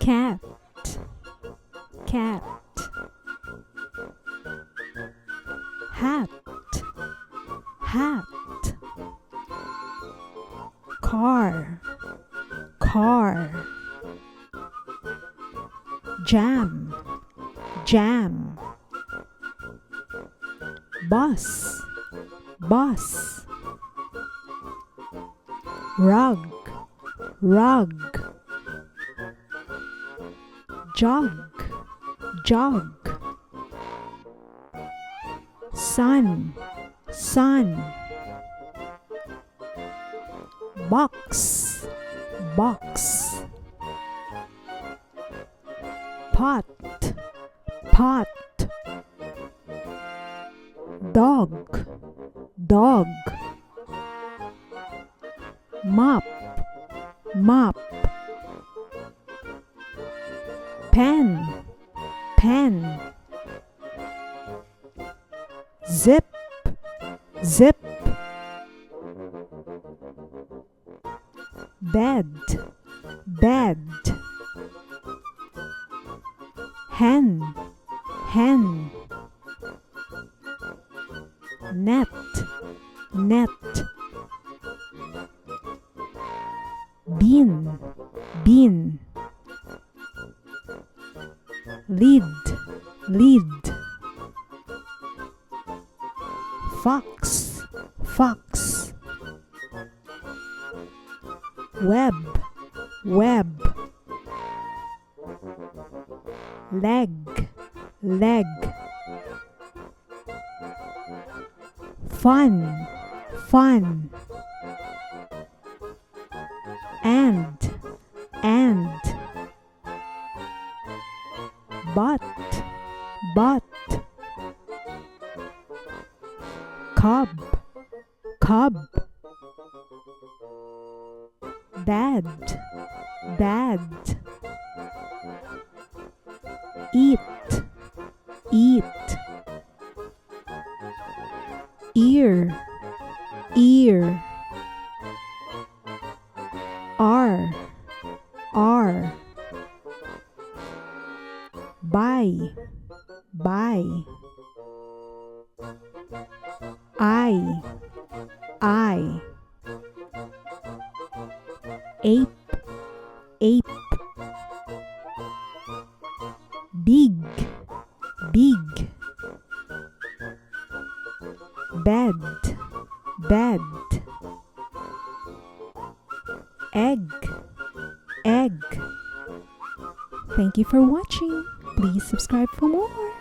cat, cat. Hat, hat. Car, car. Jam, jam. Bus, bus. Rug, rug. Jug, jug. Sun, sun. Box, box. Pot, pot. Dog, dog. Mop, mop. Pen, pen. Zip, zip. Bed, bed. Hen, hen. Net, net. Bean, bean. Lid, lid. Fox, fox. Web, web. Leg, leg. Fun, fun. And, but, but. Cub, cub. Dad, dad. Eat, eat. Ear, ear. R, R. Buy, buy. I, ape, ape. Big, big. Bed, bed. Egg, egg. Thank you for watching. Please subscribe for more.